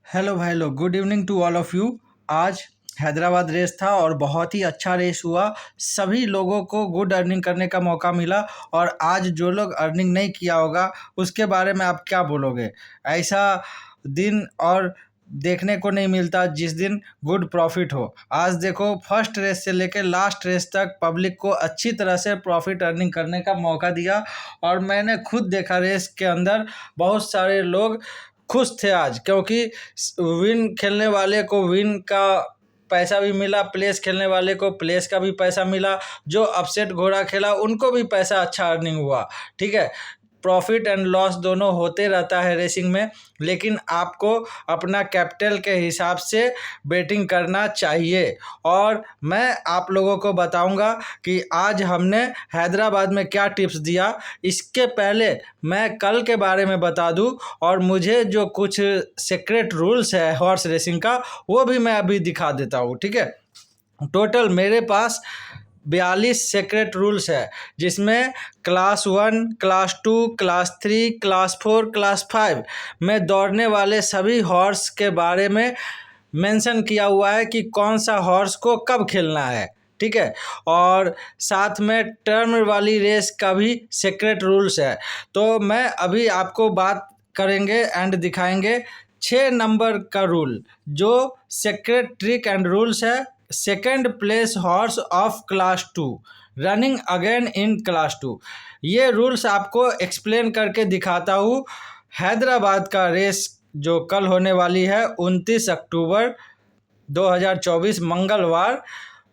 Hello भाई लोग, good evening to all of you. आज हैदराबाद रेस था और बहुत ही अच्छा रेस हुआ। सभी लोगों को गुड अर्निंग करने का मौका मिला। और आज जो लोग अर्निंग नहीं किया होगा उसके बारे में आप क्या बोलोगे? ऐसा दिन और देखने को नहीं मिलता जिस दिन गुड प्रॉफिट हो। आज देखो, फर्स्ट रेस से लेकर लास्ट रेस तक पब्लिक को अच्छी तरह से प्रॉफिट अर्निंग करने का मौका दिया। और मैंने खुद देखा रेस के अंदर बहुत सारे लोग खुश थे आज, क्योंकि विन खेलने वाले को विन का पैसा भी मिला, प्लेस खेलने वाले को प्लेस का भी पैसा मिला, जो अपसेट घोड़ा खेला उनको भी पैसा अच्छा अर्निंग हुआ। ठीक है, प्रॉफिट एंड लॉस दोनों होते रहता है रेसिंग में, लेकिन आपको अपना कैपिटल के हिसाब से बेटिंग करना चाहिए। और मैं आप लोगों को बताऊंगा कि आज हमने हैदराबाद में क्या टिप्स दिया। इसके पहले मैं कल के बारे में बता दूं, और मुझे जो कुछ सीक्रेट रूल्स है हॉर्स रेसिंग का वो भी मैं अभी दिखा देता हूँ। ठीक है, टोटल मेरे पास 42 सीक्रेट रूल्स है, जिसमें class 1, class 2, class 3, class 4, class 5 में दौड़ने वाले सभी हॉर्स के बारे में मेंशन किया हुआ है कि कौन सा हॉर्स को कब खेलना है। ठीक है, और साथ में टर्म वाली रेस का भी सीक्रेट रूल्स है। तो मैं अभी आपको बात करेंगे एंड दिखाएंगे 6 नंबर का रूल, जो सीक्रेट ट्रिक एंड रूल्स है। Second place horse of class 2 running again in class 2। ये रूल्स आपको एक्सप्लेन करके दिखाता हूँ। हैदराबाद का रेस जो कल होने वाली है 29 अक्टूबर 2024 मंगलवार,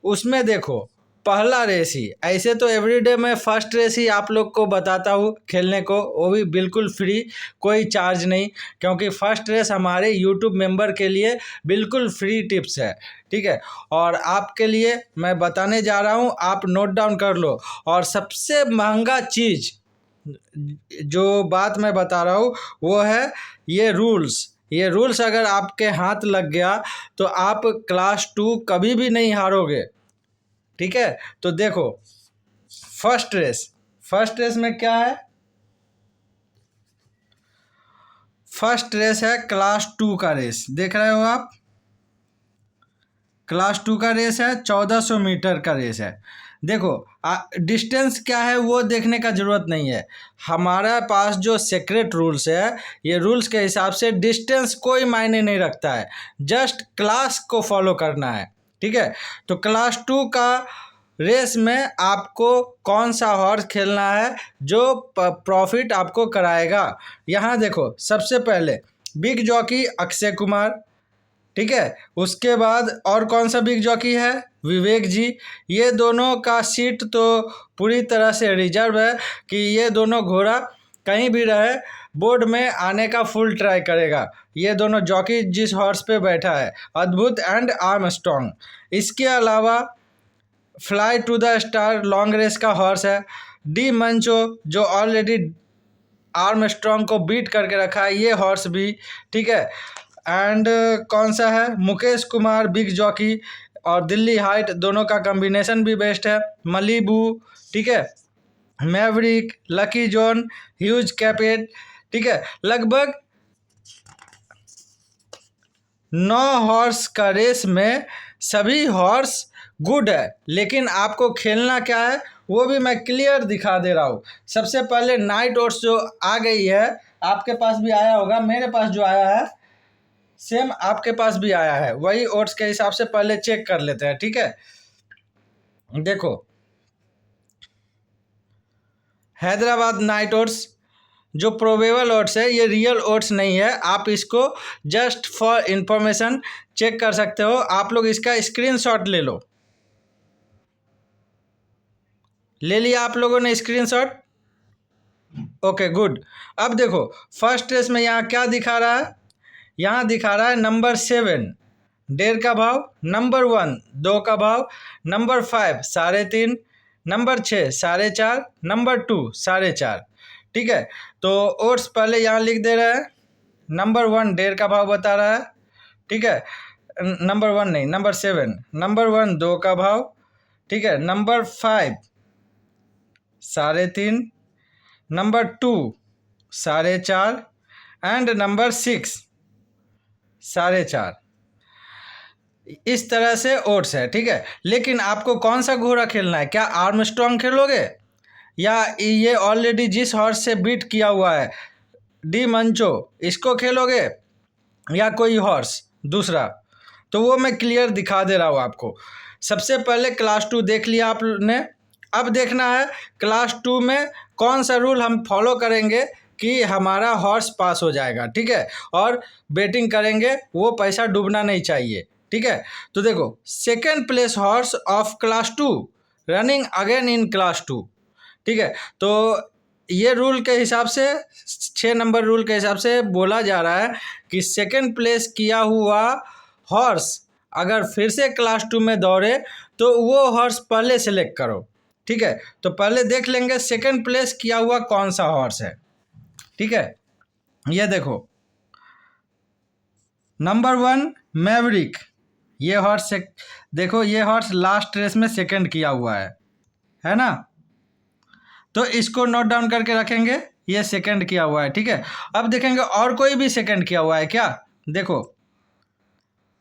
उसमें देखो, पहला रेस ही, ऐसे तो एवरीडे मैं फर्स्ट रेस ही आप लोग को बताता हूँ खेलने को, वो भी बिल्कुल फ्री, कोई चार्ज नहीं, क्योंकि फर्स्ट रेस हमारे यूट्यूब मेंबर के लिए बिल्कुल फ्री टिप्स है। ठीक है, और आपके लिए मैं बताने जा रहा हूँ, आप नोट डाउन कर लो। और सबसे महंगा चीज़ जो बात मैं बता रहा हूँ वो है ये रूल्स अगर आपके हाथ लग गया तो आप क्लास 2 कभी भी नहीं हारोगे। ठीक है, तो देखो, फर्स्ट रेस में क्या है? फर्स्ट रेस है क्लास 2 का रेस, देख रहे हो आप? क्लास 2 का रेस है, 1400 मीटर का रेस है। देखो, डिस्टेंस क्या है वो देखने का ज़रूरत नहीं है। हमारा पास जो सीक्रेट रूल्स है, ये रूल्स के हिसाब से डिस्टेंस कोई मायने नहीं रखता है, जस्ट क्लास को फॉलो करना है। ठीक है, तो क्लास 2 का रेस में आपको कौन सा हॉर्स खेलना है जो प्रॉफिट आपको कराएगा। यहाँ देखो, सबसे पहले बिग जॉकी अक्षय कुमार। ठीक है, उसके बाद और कौन सा बिग जॉकी है? विवेक जी। ये दोनों का सीट तो पूरी तरह से रिजर्व है कि ये दोनों घोड़ा कहीं भी रहे बोर्ड में आने का फुल ट्राई करेगा। ये दोनों जॉकी जिस हॉर्स पे बैठा है, अद्भुत एंड आर्मस्ट्रॉन्ग। इसके अलावा fly to the star long race का हॉर्स है डी मंचो, जो ऑलरेडी आर्मस्ट्रॉन्ग को बीट करके रखा है, ये हॉर्स भी। ठीक है, एंड कौन सा है? मुकेश कुमार बिग जॉकी और दिल्ली हाइट, दोनों का कॉम्बिनेशन भी बेस्ट है। मलीबू, ठीक है, मैवरिक, लकी जॉन, ह्यूज कैपेट। ठीक है, लगभग 9 हॉर्स का रेस में सभी हॉर्स गुड है, लेकिन आपको खेलना क्या है वो भी मैं क्लियर दिखा दे रहा हूँ। सबसे पहले नाइट ओट्स जो आ गई है, आपके पास भी आया होगा, मेरे पास जो आया है सेम आपके पास भी आया है, वही ओट्स के हिसाब से पहले चेक कर लेते हैं। ठीक है, देखो, हैदराबाद नाइट ओट्स जो प्रोबेबल ओट्स है, ये रियल ओट्स नहीं है। आप इसको जस्ट फॉर इंफॉर्मेशन चेक कर सकते हो। आप लोग इसका स्क्रीनशॉट ले लो। ले लिया आप लोगों ने स्क्रीनशॉट? Okay, good. अब देखो, फर्स्ट रेस में यहाँ क्या दिखा रहा है? यहाँ दिखा रहा है नंबर 7 1.5 का भाव, नंबर 1 2 का भाव, नंबर 5 3.5, नंबर 6 4.5, नंबर 2 4.5। ठीक है, तो ओट्स पहले यहाँ लिख दे रहा है। नंबर 1 1.5 का भाव बता रहा है। ठीक है, नंबर 1 नहीं, नंबर 7। नंबर 1 2 का भाव। ठीक है, नंबर 5 3.5, नंबर 2 4.5 एंड नंबर 6 4.5। इस तरह से ओट्स है, ठीक है। लेकिन आपको कौन सा घोड़ा खेलना है? क्या आर्मस्ट्रॉन्ग खेलोगे, या ये ऑलरेडी जिस हॉर्स से बीट किया हुआ है डी मंचो, इसको खेलोगे, या कोई हॉर्स दूसरा? तो वो मैं क्लियर दिखा दे रहा हूँ आपको। सबसे पहले क्लास 2 देख लिया आपने। अब देखना है क्लास 2 में कौन सा रूल हम फॉलो करेंगे कि हमारा हॉर्स पास हो जाएगा, ठीक है। और बेटिंग करेंगे, वो पैसा डूबना नहीं चाहिए, ठीक है। तो देखो, second place horse of class 2 running again in class 2, ठीक है। तो ये रूल के हिसाब से, 6 नंबर रूल के हिसाब से बोला जा रहा है कि सेकेंड प्लेस किया हुआ हॉर्स अगर फिर से क्लास 2 में दौड़े तो वो हॉर्स पहले सेलेक्ट करो, ठीक है। तो पहले देख लेंगे सेकेंड प्लेस किया हुआ कौन सा हॉर्स है, ठीक है। ये देखो, नंबर 1 मैवरिक, ये हॉर्स देखो, ये हॉर्स लास्ट रेस में सेकंड किया हुआ है ना। तो इसको नोट डाउन करके रखेंगे, ये सेकंड किया हुआ है, ठीक है। अब देखेंगे और कोई भी सेकंड किया हुआ है क्या। देखो,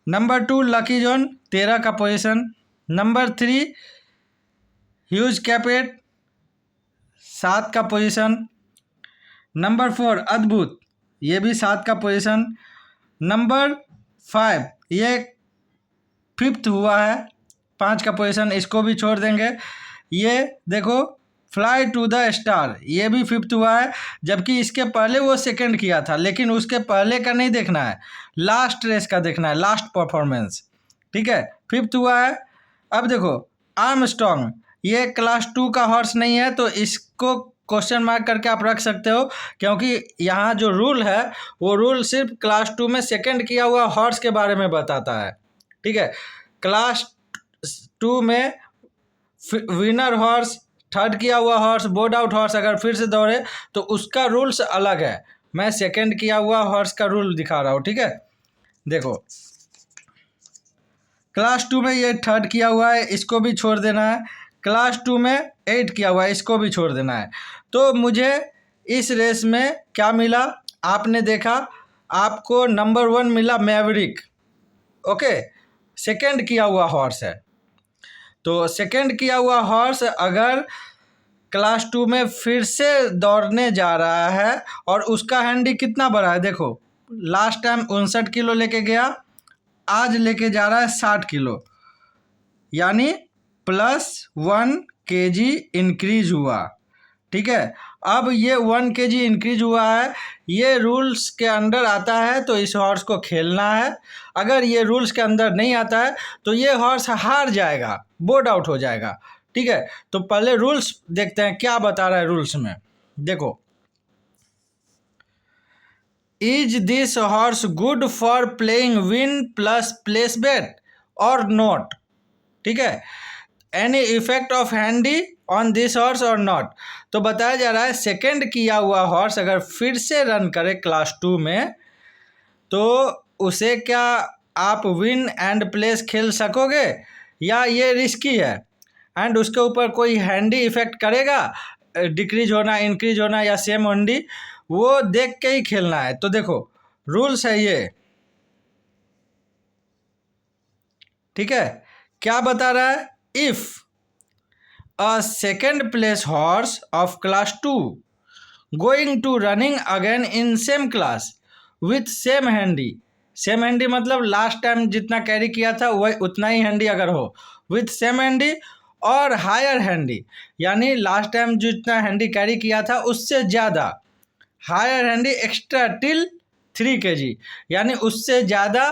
नंबर 2 लकी जॉन, 13 का पोजीशन। नंबर 3 ह्यूज कैपेट, 7 का पोजीशन। नंबर 4 अद्भुत, ये भी 7 का पोजीशन। नंबर 5 ये 5th हुआ है, 5 का पोजीशन, इसको भी छोड़ देंगे। ये देखो फ्लाई टू द स्टार, ये भी 5th हुआ है, जबकि इसके पहले वो सेकंड किया था, लेकिन उसके पहले का नहीं देखना है, लास्ट रेस का देखना है, लास्ट परफॉर्मेंस, ठीक है। 5th हुआ है। अब देखो आर्मस्ट्रॉन्ग, ये क्लास 2 का हॉर्स नहीं है, तो इसको क्वेश्चन मार्क करके आप रख सकते हो, क्योंकि यहाँ जो रूल है वो रूल सिर्फ क्लास 2 में सेकंड किया हुआ हॉर्स के बारे में बताता है, ठीक है। क्लास 2 में विनर हॉर्स, थर्ड किया हुआ हॉर्स, बोर्ड आउट हॉर्स अगर फिर से दौड़े तो उसका रूल्स अलग है। मैं सेकंड किया हुआ हॉर्स का रूल दिखा रहा हूँ, ठीक है। देखो, क्लास 2 में ये थर्ड किया हुआ है, इसको भी छोड़ देना है। क्लास 2 में 8 किया हुआ है, इसको भी छोड़ देना है। तो मुझे इस रेस में क्या मिला, आपने देखा, आपको नंबर 1 मिला मैवरिक, ओके, सेकंड किया हुआ हॉर्स है। तो सेकंड किया हुआ हॉर्स अगर क्लास 2 में फिर से दौड़ने जा रहा है और उसका हैंडी कितना बड़ा है, देखो लास्ट टाइम 59 किलो लेके गया, आज लेके जा रहा है 60 किलो, यानी +1 kg इंक्रीज हुआ, ठीक है। अब ये 1 kg इंक्रीज हुआ है, ये रूल्स के अंदर आता है तो इस हॉर्स को खेलना है। अगर ये रूल्स के अंदर नहीं आता है तो ये हॉर्स हार जाएगा, बोर्ड आउट हो जाएगा, ठीक है। तो पहले रूल्स देखते हैं क्या बता रहा है रूल्स में। देखो, is this horse good for playing win plus place bet और नॉट, ठीक है। Any effect of handy on this horse और नॉट। तो बताया जा रहा है सेकंड किया हुआ हॉर्स अगर फिर से रन करे क्लास 2 में तो उसे क्या आप विन एंड प्लेस खेल सकोगे, या ये रिस्की है एंड उसके ऊपर कोई हैंडी इफेक्ट करेगा, डिक्रीज होना, इंक्रीज होना या सेम हैंडी, वो देख के ही खेलना है। तो देखो रूल्स है ये, ठीक है। क्या बता रहा है, if a second place horse of class 2 going to running again in same class with same handy, same handy मतलब लास्ट टाइम जितना कैरी किया था वही उतना ही हैंडी अगर हो, विथ सेम हैंडी और हायर हैंडी, यानी लास्ट टाइम जितना हैंडी कैरी किया था उससे ज़्यादा, higher handy extra till 3 kg, यानी उससे ज़्यादा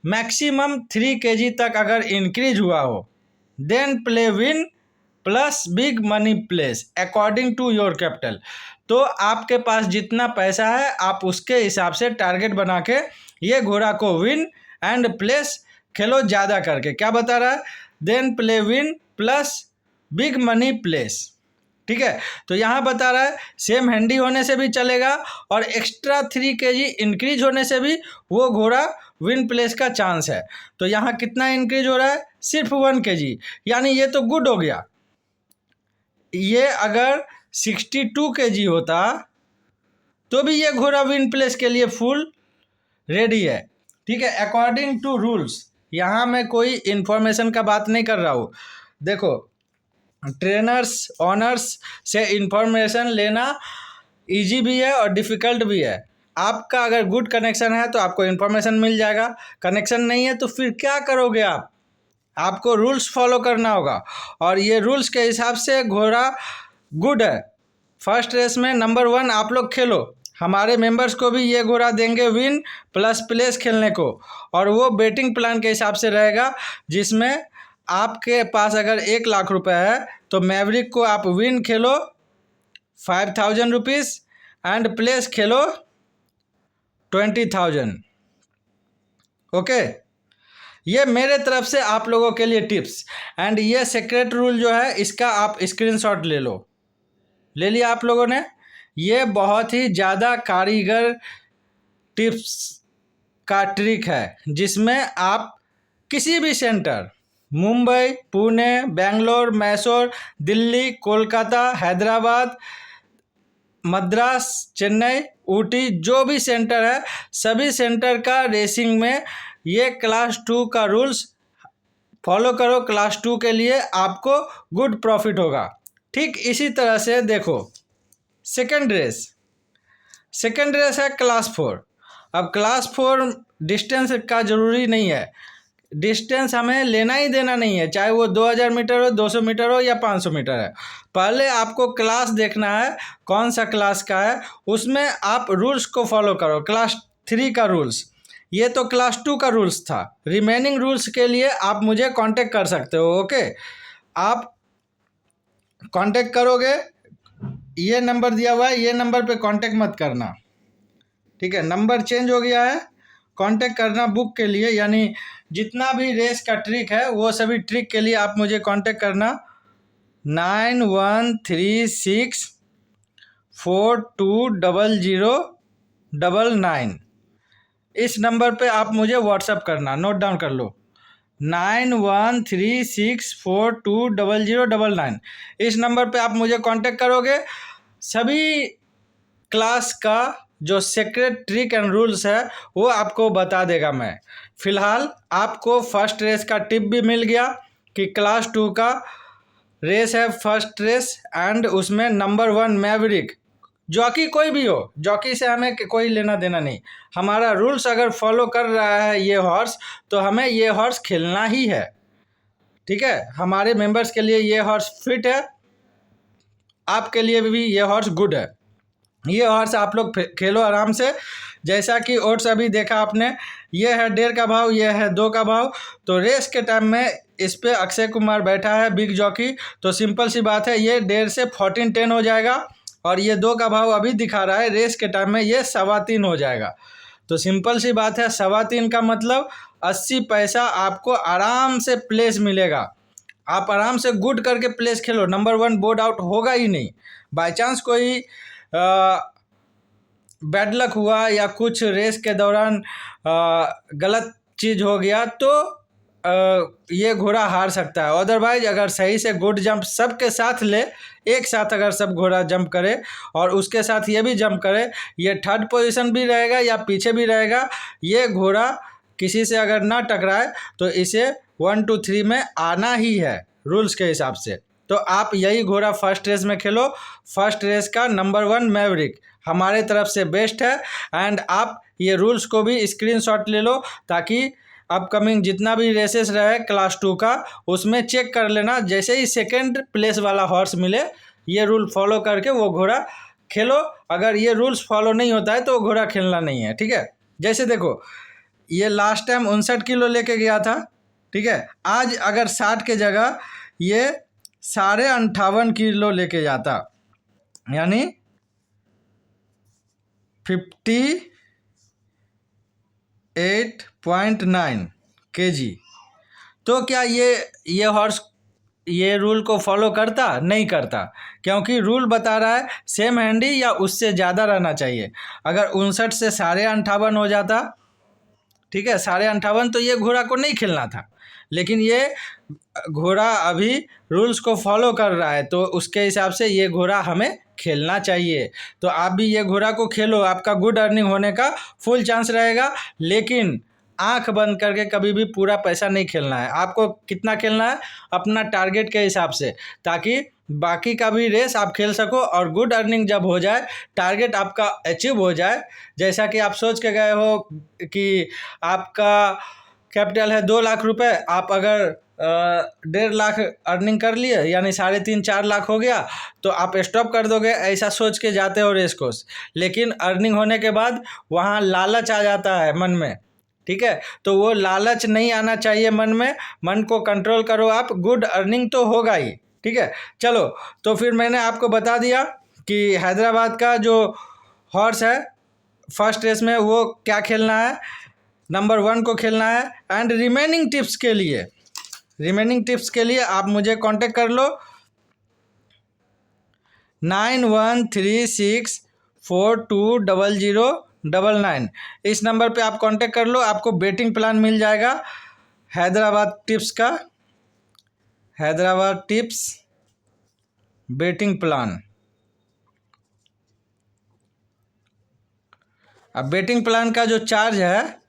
मैक्सिमम 3 kg तक अगर इंक्रीज हुआ हो, then play win plus big money place according to your capital. तो आपके पास जितना पैसा है आप उसके हिसाब से टारगेट बना के ये घोड़ा को विन एंड प्लेस खेलो ज़्यादा करके। क्या बता रहा है, then play win plus big money place, ठीक है। तो यहाँ बता रहा है सेम हैंडी होने से भी चलेगा और एक्स्ट्रा 3 kg इंक्रीज होने से भी वो घोड़ा विन प्लेस का चांस है। तो यहाँ कितना इंक्रीज हो रहा है, सिर्फ 1 kg, यानी ये तो गुड हो गया। ये अगर 62 kg होता तो भी ये घोड़ा विन प्लेस के लिए फुल रेडी है, ठीक है, अकॉर्डिंग टू रूल्स। यहाँ मैं कोई इन्फॉर्मेशन का बात नहीं कर रहा हूँ। देखो, ट्रेनर्स ऑनर्स से इन्फॉर्मेशन लेना इजी भी है और डिफ़िकल्ट भी है। आपका अगर गुड कनेक्शन है तो आपको इन्फॉर्मेशन मिल जाएगा, कनेक्शन नहीं है तो फिर क्या करोगे आप? आपको रूल्स फॉलो करना होगा और ये रूल्स के हिसाब से घोड़ा गुड है। फर्स्ट रेस में नंबर 1 आप लोग खेलो। हमारे मेंबर्स को भी ये घोड़ा देंगे विन प्लस प्लेस खेलने को, और वो बेटिंग प्लान के हिसाब से रहेगा, जिसमें आपके पास अगर 1 लाख रुपए है तो मैवरिक को आप win Khelo 5,000 rupees and place Khelo 20,000। Okay, ये मेरे तरफ से आप लोगों के लिए टिप्स। एंड ये सीक्रेट रूल जो है इसका आप स्क्रीनशॉट ले लो। ले लिया आप लोगों ने? ये बहुत ही ज़्यादा कारीगर टिप्स का ट्रिक है, जिसमें आप किसी भी सेंटर, मुंबई, पुणे, बेंगलोर, मैसूर, दिल्ली, कोलकाता, हैदराबाद, मद्रास, चेन्नई, ऊटी, जो भी सेंटर है, सभी सेंटर का रेसिंग में ये क्लास 2 का रूल्स फॉलो करो। क्लास 2 के लिए आपको गुड प्रॉफिट होगा। ठीक इसी तरह से देखो, सेकेंड रेस है क्लास 4। अब क्लास 4 डिस्टेंस का ज़रूरी नहीं है, डिस्टेंस हमें लेना ही देना नहीं है, चाहे वो 2000 मीटर हो, 200 मीटर हो या 500 मीटर है। पहले आपको क्लास देखना है कौन सा क्लास का है, उसमें आप रूल्स को फॉलो करो। क्लास 3 का रूल्स, ये तो क्लास 2 का रूल्स था। रिमेनिंग रूल्स के लिए आप मुझे कांटेक्ट कर सकते हो। ओके, आप कांटेक्ट करोगे, ये नंबर दिया हुआ है, ये नंबर पे कांटेक्ट मत करना, ठीक है? नंबर चेंज हो गया है। कांटेक्ट करना बुक के लिए, यानी जितना भी रेस का ट्रिक है वो सभी ट्रिक के लिए आप मुझे कांटेक्ट करना 9136420099। इस नंबर पे आप मुझे व्हाट्सअप करना, नोट डाउन कर लो, 9136420099। इस नंबर पे आप मुझे कांटेक्ट करोगे। सभी क्लास का जो सीक्रेट ट्रिक एंड रूल्स है वो आपको बता देगा मैं। फ़िलहाल आपको फर्स्ट रेस का टिप भी मिल गया कि क्लास 2 का रेस है फर्स्ट रेस, एंड उसमें नंबर 1 मैवरिक। जॉकी कोई भी हो, जॉकी से हमें कोई लेना देना नहीं। हमारा रूल्स अगर फॉलो कर रहा है ये हॉर्स, तो हमें ये हॉर्स खेलना ही है, ठीक है? हमारे मेंबर्स के लिए ये हॉर्स फिट है, आपके लिए भी ये हॉर्स गुड है। ये हॉर्स आप लोग खेलो आराम से। जैसा कि ओट्स अभी देखा आपने, ये है 1.5 का भाव, ये है 2 का भाव। तो रेस के टाइम में इस पे अक्षय कुमार बैठा है, बिग जॉकी। तो सिंपल सी बात है, ये 1.5 से 14-10 हो जाएगा, और ये 2 का भाव अभी दिखा रहा है, रेस के टाइम में ये 3.25 हो जाएगा। तो सिंपल सी बात है, 3.25 का मतलब 80 पैसा आपको आराम से प्लेस मिलेगा। आप आराम से गुड करके प्लेस खेलो, नंबर 1 बोर्ड आउट होगा ही नहीं। बाई चांस कोई बैड लक हुआ या कुछ रेस के दौरान गलत चीज़ हो गया तो ये घोड़ा हार सकता है। अदरवाइज अगर सही से गुड जंप सबके साथ ले, एक साथ अगर सब घोड़ा जंप करे और उसके साथ ये भी जंप करे, ये थर्ड पोजीशन भी रहेगा या पीछे भी रहेगा। ये घोड़ा किसी से अगर ना टकराए तो इसे 1 2 3 में आना ही है रूल्स के हिसाब से। तो आप यही घोड़ा फर्स्ट रेस में खेलो। फर्स्ट रेस का नंबर 1 मैवरिक हमारे तरफ से बेस्ट है। एंड आप ये रूल्स को भी स्क्रीनशॉट ले लो, ताकि अपकमिंग जितना भी रेसेस रहे क्लास 2 का, उसमें चेक कर लेना। जैसे ही सेकंड प्लेस वाला हॉर्स मिले, ये रूल फॉलो करके वो घोड़ा खेलो। अगर ये रूल्स फॉलो नहीं होता है तो वो घोड़ा खेलना नहीं है, ठीक है? जैसे देखो, ये लास्ट टाइम 59 किलो लेके गया था, ठीक है? आज अगर 60 के जगह ये 58.5 किलो लेके जाता, यानी 58.9 kg, तो क्या ये हॉर्स ये रूल को फॉलो करता? नहीं करता, क्योंकि रूल बता रहा है सेम हैंडी या उससे ज़्यादा रहना चाहिए। अगर 59 से 58.5 हो जाता, ठीक है, 58.5, तो ये घोड़ा को नहीं खेलना था। लेकिन ये घोड़ा अभी रूल्स को फॉलो कर रहा है, तो उसके हिसाब से ये घोड़ा हमें खेलना चाहिए। तो आप भी ये घोड़ा को खेलो, आपका गुड अर्निंग होने का फुल चांस रहेगा। लेकिन आंख बंद करके कभी भी पूरा पैसा नहीं खेलना है। आपको कितना खेलना है अपना टारगेट के हिसाब से, ताकि बाकी का भी रेस आप खेल सको और गुड अर्निंग जब हो जाए, टारगेट आपका अचीव हो जाए, जैसा कि आप सोच के गए हो कि आपका कैपिटल है 2 लाख रुपए, आप अगर 1.5 लाख अर्निंग कर लिए यानी 3.5-4 लाख हो गया, तो आप स्टॉप कर दोगे, ऐसा सोच के जाते हो रेस कोर्स। लेकिन अर्निंग होने के बाद वहाँ लालच आ जाता है मन में, ठीक है, तो वो लालच नहीं आना चाहिए मन में। मन को कंट्रोल करो आप, गुड अर्निंग तो होगा ही, ठीक है। चलो, तो फिर मैंने आपको बता दिया कि हैदराबाद का जो हॉर्स है फर्स्ट रेस में वो क्या खेलना है, नंबर 1 को खेलना है। एंड रिमेनिंग टिप्स के लिए आप मुझे कांटेक्ट कर लो 9136420099। इस नंबर पे आप कांटेक्ट कर लो, आपको बेटिंग प्लान मिल जाएगा हैदराबाद टिप्स का, हैदराबाद टिप्स बेटिंग प्लान। अब बेटिंग प्लान का जो चार्ज है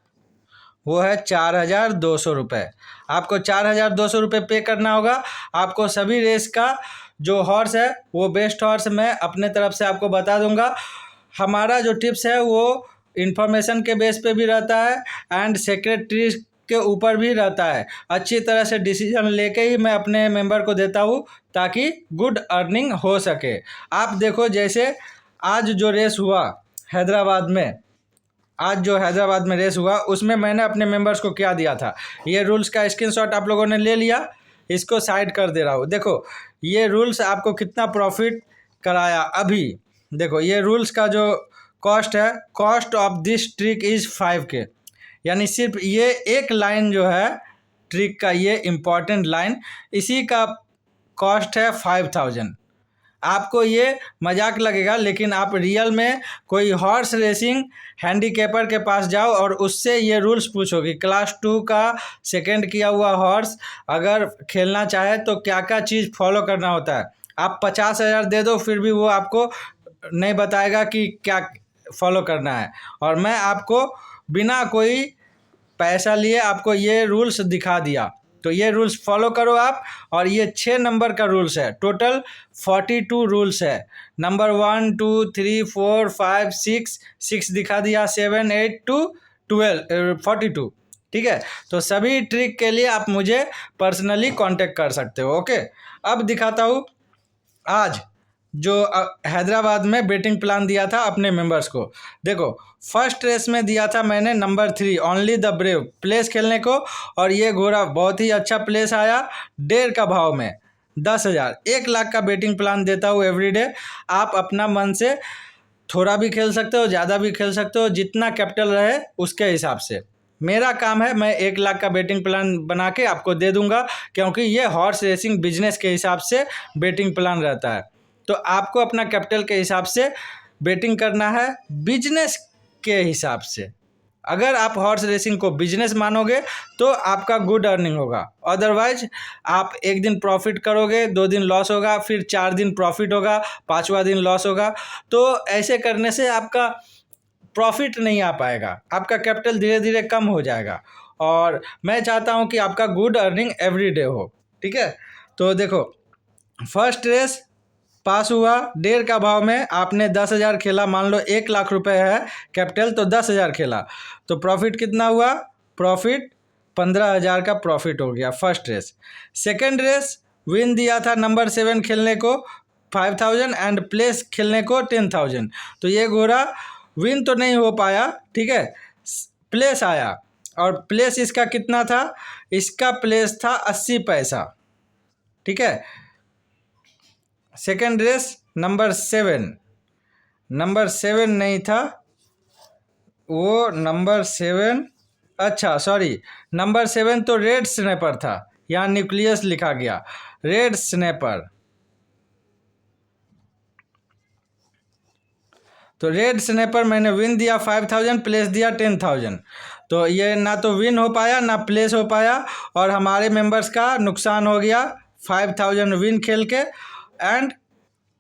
वो है 4,200 रुपये। आपको 4,200 रुपये पे करना होगा। आपको सभी रेस का जो हॉर्स है वो बेस्ट हॉर्स मैं अपने तरफ से आपको बता दूंगा। हमारा जो टिप्स है वो इन्फॉर्मेशन के बेस पे भी रहता है एंड सेक्रेटरी के ऊपर भी रहता है। अच्छी तरह से डिसीजन लेके ही मैं अपने मेंबर को देता हूँ ताकि गुड अर्निंग हो सके। आप देखो, जैसे आज जो रेस हुआ हैदराबाद में, आज जो हैदराबाद में रेस हुआ उसमें मैंने अपने मेंबर्स को क्या दिया था, ये रूल्स का स्क्रीनशॉट आप लोगों ने ले लिया, इसको साइड कर दे रहा हूँ। देखो ये रूल्स आपको कितना प्रॉफिट कराया अभी। देखो ये रूल्स का जो कॉस्ट है, cost of this trick is 5K, यानी सिर्फ ये एक लाइन जो है ट्रिक का, ये इम्पॉर्टेंट लाइन, इसी का कॉस्ट है 5,000। आपको ये मजाक लगेगा, लेकिन आप रियल में कोई हॉर्स रेसिंग हैंडीकैपर के पास जाओ और उससे ये रूल्स पूछो कि क्लास 2 का सेकंड किया हुआ हॉर्स अगर खेलना चाहे तो क्या क्या चीज़ फॉलो करना होता है। आप 50,000 दे दो फिर भी वो आपको नहीं बताएगा कि क्या फॉलो करना है। और मैं आपको बिना कोई पैसा लिए आपको ये रूल्स दिखा दिया, तो ये रूल्स फॉलो करो आप। और ये 6 नंबर का रूल्स है, टोटल 42 रूल्स है। नंबर 1 2 3 4 5 6 दिखा दिया, 7 8 2 12 42, ठीक है। तो सभी ट्रिक के लिए आप मुझे पर्सनली कांटेक्ट कर सकते हो, ओके। अब दिखाता हूँ आज जो हैदराबाद में बेटिंग प्लान दिया था अपने मेंबर्स को। देखो फर्स्ट रेस में दिया था मैंने number 3 only the brave place खेलने को, और ये घोड़ा बहुत ही अच्छा प्लेस आया 1.5 का भाव में 10,000। 1 लाख का बेटिंग प्लान देता हूँ एवरीडे। आप अपना मन से थोड़ा भी खेल सकते हो, ज़्यादा भी खेल सकते हो, जितना कैपिटल रहे उसके हिसाब से। मेरा काम है मैं 1 लाख का बेटिंग प्लान बना के आपको दे दूंगा, क्योंकि ये हॉर्स रेसिंग बिजनेस के हिसाब से बेटिंग प्लान रहता है। तो आपको अपना कैपिटल के हिसाब से बेटिंग करना है, बिजनेस के हिसाब से। अगर आप हॉर्स रेसिंग को बिजनेस मानोगे तो आपका गुड अर्निंग होगा, अदरवाइज आप एक दिन प्रॉफिट करोगे, 2 दिन लॉस होगा, फिर 4 दिन प्रॉफिट होगा, 5वां दिन लॉस होगा। तो ऐसे करने से आपका प्रॉफिट नहीं आ पाएगा, आपका कैपिटल धीरे धीरे कम हो जाएगा। और मैं चाहता हूं कि आपका गुड अर्निंग एवरी डे हो, ठीक है। तो देखो फर्स्ट रेस पास हुआ 1.5 का भाव में, आपने 10,000 खेला, मान लो 1 लाख रुपए है कैपिटल, तो 10,000 खेला, तो प्रॉफिट कितना हुआ, प्रॉफिट 15,000 का प्रॉफिट हो गया first race. Second race win दिया था नंबर 7 खेलने को 5,000 एंड प्लेस खेलने को 10,000। तो ये घोड़ा विन तो नहीं हो पाया, ठीक है, प्लेस आया। और प्लेस इसका कितना था, इसका प्लेस था 80 पैसा, ठीक है। सेकेंड रेस नंबर 7 नहीं था वो, नंबर 7, अच्छा सॉरी, नंबर 7 तो रेड स्नैपर था, यहाँ न्यूक्लियस लिखा गया, रेड स्नैपर। तो रेड स्नैपर मैंने विन दिया 5,000, प्लेस दिया 10,000। तो ये ना तो विन हो पाया ना प्लेस हो पाया, और हमारे मेंबर्स का नुकसान हो गया 5,000 विन खेल के एंड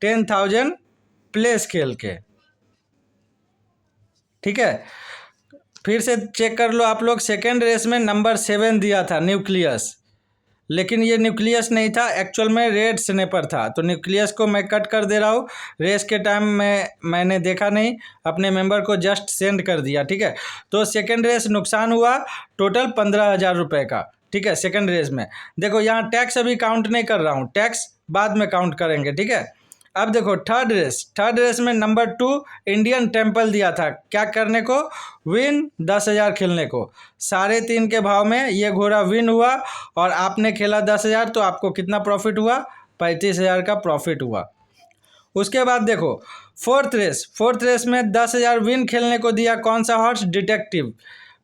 10,000 प्लेस खेल के, ठीक है। फिर से चेक कर लो आप लोग, सेकेंड रेस में नंबर 7 दिया था न्यूक्लियस, लेकिन ये न्यूक्लियस नहीं था, एक्चुअल में रेड स्नेपर था। तो न्यूक्लियस को मैं कट कर दे रहा हूँ, रेस के टाइम में मैंने देखा नहीं, अपने मेंबर को जस्ट सेंड कर दिया, ठीक है। तो सेकेंड रेस नुकसान हुआ टोटल 15,000 रुपये का, ठीक है। सेकेंड रेस में देखो यहाँ टैक्स अभी काउंट नहीं कर रहा हूँ, टैक्स बाद में काउंट करेंगे, ठीक है। अब देखो थर्ड रेस में नंबर 2 इंडियन टेम्पल दिया था, क्या करने को, विन 10,000 खेलने को। 3.5 के भाव में ये घोड़ा विन हुआ और आपने खेला 10,000, तो आपको कितना प्रॉफिट हुआ, 35,000 का प्रॉफिट हुआ। उसके बाद देखो फोर्थ रेस में 10,000 विन खेलने को दिया, कौन सा हॉर्स, डिटेक्टिव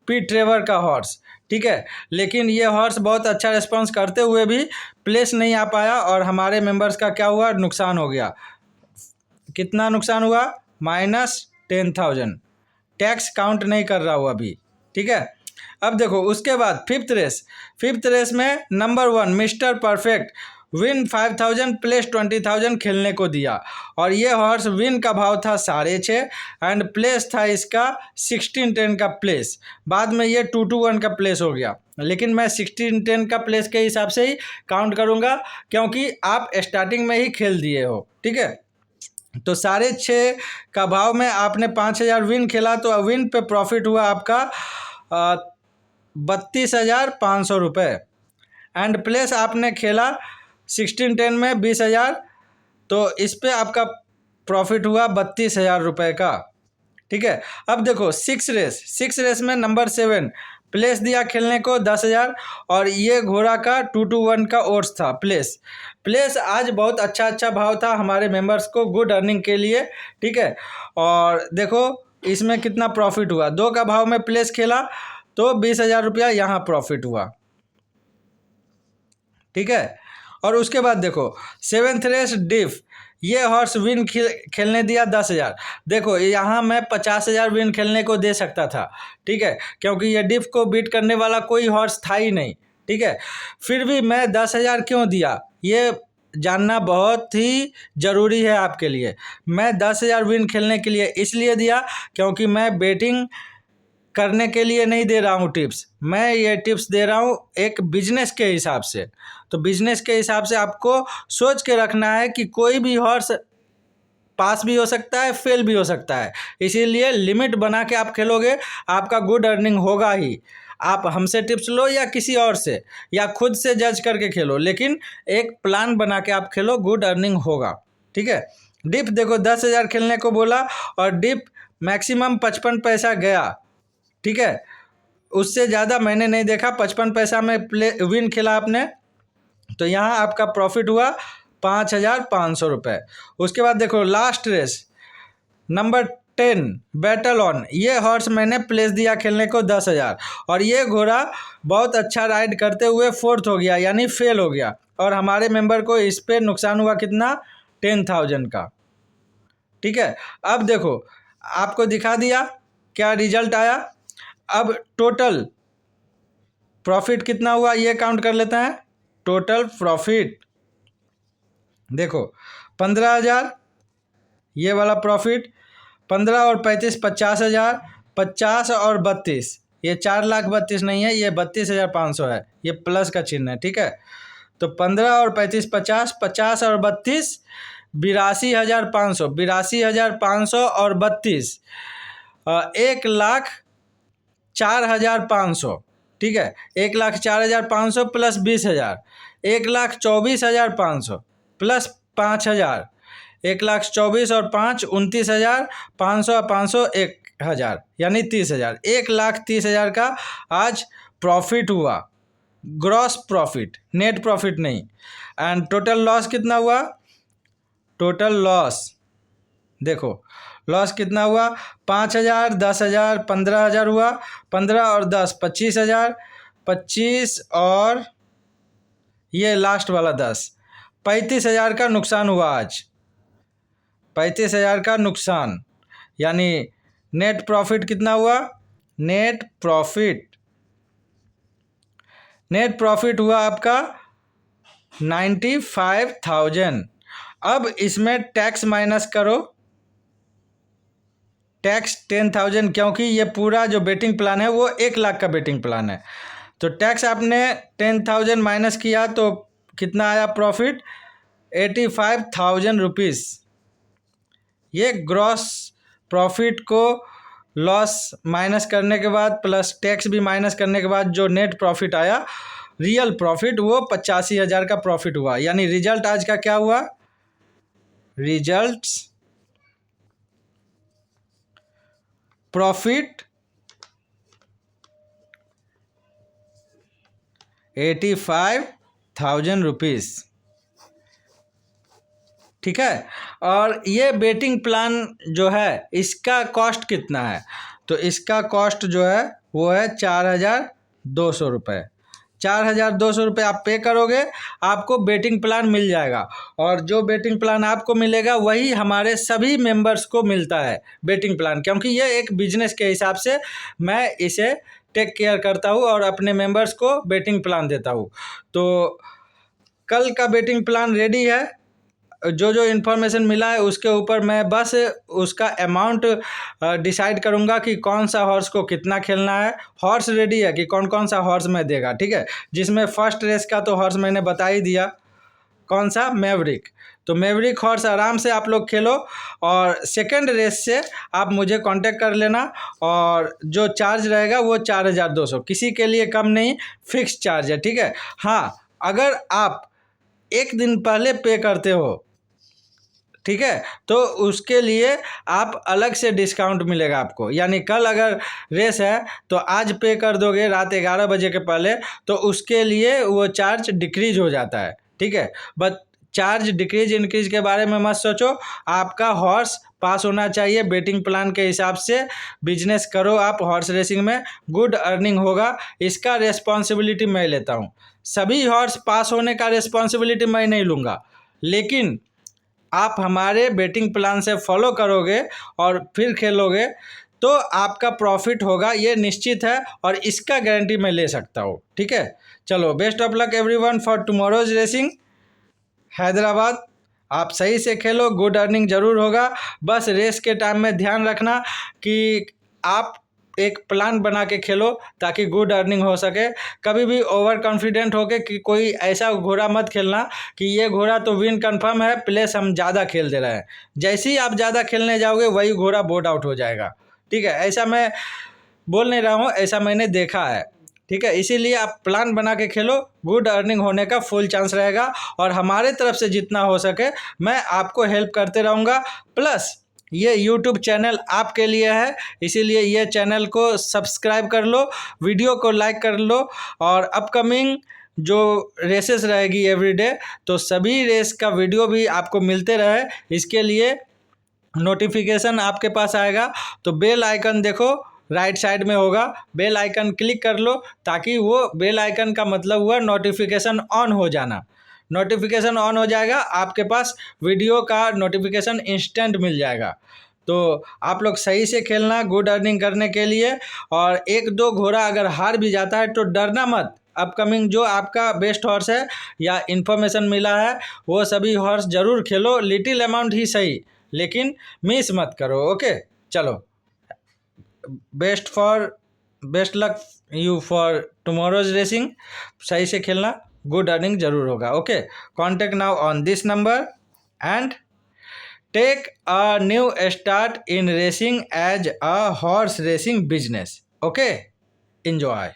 पी ट्रेवर का हॉर्स, ठीक है। लेकिन ये हॉर्स बहुत अच्छा रिस्पॉन्स करते हुए भी प्लेस नहीं आ पाया और हमारे मेंबर्स का क्या हुआ, नुकसान हो गया। कितना नुकसान हुआ, -10,000, टैक्स काउंट नहीं कर रहा हूँ अभी, ठीक है। अब देखो उसके बाद फिफ्थ रेस में number 1 mister perfect win 5,000 place 20,000 खेलने को दिया और ये हॉर्स विन का भाव था 6.5 एंड प्लेस था इसका 16-10 का प्लेस। बाद में ये 2-1 का प्लेस हो गया, लेकिन मैं 16-10 का प्लेस के हिसाब से ही काउंट करूँगा क्योंकि आप स्टार्टिंग में ही खेल दिए हो, ठीक है। तो 6.5 का भाव में आपने 5,000 विन खेला, तो विन पे प्रॉफिट हुआ आपका 32,500 रुपये एंड प्लेस आपने खेला 16-10 में 20,000, तो इस पे आपका प्रॉफिट हुआ 32,000 रुपये का, ठीक है। अब देखो सिक्स रेस में नंबर 7 प्लेस दिया खेलने को 10,000 और ये घोड़ा का 2-1 का ओट्स था प्लेस आज बहुत अच्छा भाव था हमारे मेंबर्स को गुड अर्निंग के लिए, ठीक है। और देखो इसमें कितना प्रॉफिट हुआ, 2 का भाव में प्लेस खेला तो 20,000 रुपया यहाँ प्रॉफिट हुआ, ठीक है। और उसके बाद देखो 7th रेस डिफ, ये हॉर्स विन खेलने दिया 10,000। देखो यहाँ मैं 50,000 विन खेलने को दे सकता था, ठीक है, क्योंकि ये डिफ को बीट करने वाला कोई हॉर्स था ही नहीं, ठीक है। फिर भी मैं 10,000 क्यों दिया, ये जानना बहुत ही ज़रूरी है आपके लिए। मैं 10,000 विन खेलने के लिए इसलिए दिया क्योंकि मैं बेटिंग करने के लिए नहीं दे रहा हूँ टिप्स, मैं ये टिप्स दे रहा हूँ एक बिजनेस के हिसाब से। तो बिजनेस के हिसाब से आपको सोच के रखना है कि कोई भी हॉर्स पास भी हो सकता है, फेल भी हो सकता है, इसीलिए लिमिट बना के आप खेलोगे, आपका गुड अर्निंग होगा ही। आप हमसे टिप्स लो या किसी और से या खुद से जज करके खेलो, लेकिन एक प्लान बना के आप खेलो, गुड अर्निंग होगा, ठीक है। डिप देखो 10,000 खेलने को बोला और डिप मैक्सिमम 55 पैसा गया, ठीक है, उससे ज़्यादा मैंने नहीं देखा। 55 पैसा में विन खेला आपने, तो यहाँ आपका प्रॉफिट हुआ 5,500 रुपये। उसके बाद देखो last race number 10 battle on, ये हॉर्स मैंने प्लेस दिया खेलने को 10,000 और ये घोड़ा बहुत अच्छा राइड करते हुए 4th हो गया, यानी फेल हो गया और हमारे मेंबर को इस पे नुकसान हुआ कितना, 10,000 का, ठीक है। अब देखो आपको दिखा दिया क्या रिजल्ट आया। अब टोटल प्रॉफिट कितना हुआ ये काउंट कर लेते हैं। टोटल प्रॉफिट देखो 15,000 ये वाला प्रॉफिट, 15 और 35 50,000, 50 और 32, ये 4,32,000 नहीं है, ये 32,500 है, ये प्लस का चिन्ह है, ठीक है। तो 15 और 35 50, 50 और 32 82,500, 82,500 और 32 1,04,500, ठीक है। 1,04,500 प्लस 20,000, 1,24,500 प्लस 5,000, 1,24,000 और 5 29,000, 500 500 1,000 यानी 30,000, 1,30,000 का आज प्रॉफिट हुआ, ग्रॉस प्रॉफिट, नेट प्रॉफिट नहीं। एंड टोटल लॉस कितना हुआ, टोटल लॉस देखो लॉस कितना हुआ, 5,000, 10,000, 15,000 हुआ, 15 और 10 25,000, 25 और ये लास्ट वाला 10 35,000 का नुकसान हुआ आज, 35,000 का नुकसान, यानी नेट प्रॉफिट कितना हुआ, नेट प्रॉफिट हुआ आपका 95,000। अब इसमें टैक्स माइनस करो, टैक्स 10,000, क्योंकि ये पूरा जो बेटिंग प्लान है वो 1 लाख का बेटिंग प्लान है। तो टैक्स आपने 10,000 माइनस किया तो कितना आया प्रॉफिट? 85,000 रुपीज़। ये ग्रॉस प्रॉफिट को लॉस माइनस करने के बाद प्लस टैक्स भी माइनस करने के बाद जो नेट प्रॉफिट आया, रियल प्रॉफिट, वो 85,000 का प्रॉफिट हुआ। यानी रिजल्ट आज का क्या हुआ? Results profit 85,000 rupees. ठीक है। और ये बेटिंग प्लान जो है इसका कॉस्ट कितना है? तो इसका कॉस्ट जो है वो है 4,200 रुपये। 4,200 रुपये आप पे करोगे, आपको बेटिंग प्लान मिल जाएगा। और जो बेटिंग प्लान आपको मिलेगा वही हमारे सभी मेंबर्स को मिलता है बेटिंग प्लान, क्योंकि ये एक बिजनेस के हिसाब से मैं इसे टेक केयर करता हूँ और अपने मेंबर्स को बेटिंग प्लान देता हूँ। तो कल का बेटिंग प्लान रेडी है। जो जो इन्फॉर्मेशन मिला है उसके ऊपर मैं बस उसका अमाउंट डिसाइड करूंगा कि कौन सा हॉर्स को कितना खेलना है। हॉर्स रेडी है कि कौन कौन सा हॉर्स मैं देगा, ठीक है। जिसमें फर्स्ट रेस का तो हॉर्स मैंने बता ही दिया, कौन सा? मैवरिक। तो मैवरिक हॉर्स आराम से आप लोग खेलो, और सेकंड रेस से आप मुझे कांटेक्ट कर लेना। और जो चार्ज रहेगा वो 4,200, किसी के लिए कम नहीं, फिक्स चार्ज है, ठीक है। हाँ, अगर आप एक दिन पहले पे करते हो, ठीक है, तो उसके लिए आप अलग से डिस्काउंट मिलेगा आपको। यानी कल अगर रेस है तो आज पे कर दोगे रात 11 बजे के पहले, तो उसके लिए वो चार्ज डिक्रीज हो जाता है, ठीक है। बट चार्ज डिक्रीज इंक्रीज के बारे में मत सोचो, आपका हॉर्स पास होना चाहिए बेटिंग प्लान के हिसाब से। बिजनेस करो आप हॉर्स रेसिंग में, गुड अर्निंग होगा, इसका रिस्पॉन्सिबिलिटी मैं लेता हूँ। सभी हॉर्स पास होने का रिस्पॉन्सिबिलिटी मैं नहीं लूँगा, लेकिन आप हमारे बेटिंग प्लान से फॉलो करोगे और फिर खेलोगे तो आपका प्रॉफिट होगा, ये निश्चित है, और इसका गारंटी मैं ले सकता हूँ, ठीक है। चलो, best of luck everyone for tomorrow's racing Hyderabad. आप सही से खेलो, गुड अर्निंग जरूर होगा। बस रेस के टाइम में ध्यान रखना कि आप एक प्लान बना के खेलो ताकि गुड अर्निंग हो सके। कभी भी ओवर कॉन्फिडेंट होके कि कोई ऐसा घोड़ा मत खेलना कि ये घोड़ा तो विन कंफर्म है, प्लेस हम ज़्यादा खेल दे रहे हैं। जैसे ही आप ज़्यादा खेलने जाओगे वही घोड़ा बोर्ड आउट हो जाएगा, ठीक है। ऐसा मैं बोल नहीं रहा हूँ, ऐसा मैंने देखा है, ठीक है। इसीलिए आप प्लान बना के खेलो, गुड अर्निंग होने का फुल चांस रहेगा। और हमारे तरफ से जितना हो सके मैं आपको हेल्प करते रहूँगा। प्लस ये YouTube चैनल आपके लिए है, इसीलिए ये चैनल को सब्सक्राइब कर लो, वीडियो को लाइक कर लो, और अपकमिंग जो रेसेस रहेगी एवरीडे, तो सभी रेस का वीडियो भी आपको मिलते रहे, इसके लिए नोटिफिकेशन आपके पास आएगा। तो बेल आइकन देखो राइट साइड में होगा, बेल आइकन क्लिक कर लो, ताकि वो बेल आइकन का मतलब हुआ नोटिफिकेशन ऑन हो जाना। नोटिफिकेशन ऑन हो जाएगा, आपके पास वीडियो का नोटिफिकेशन इंस्टेंट मिल जाएगा। तो आप लोग सही से खेलना गुड अर्निंग करने के लिए। और एक दो घोड़ा अगर हार भी जाता है तो डरना मत, अपकमिंग जो आपका बेस्ट हॉर्स है या इन्फॉर्मेशन मिला है वो सभी हॉर्स ज़रूर खेलो, लिटिल अमाउंट ही सही, लेकिन मिस मत करो, ओके। चलो, best luck you for tomorrow's racing. सही से खेलना, गुड अर्निंग जरूर होगा, okay. Contact now on this number and take a new start in racing as a horse racing business, okay. Enjoy.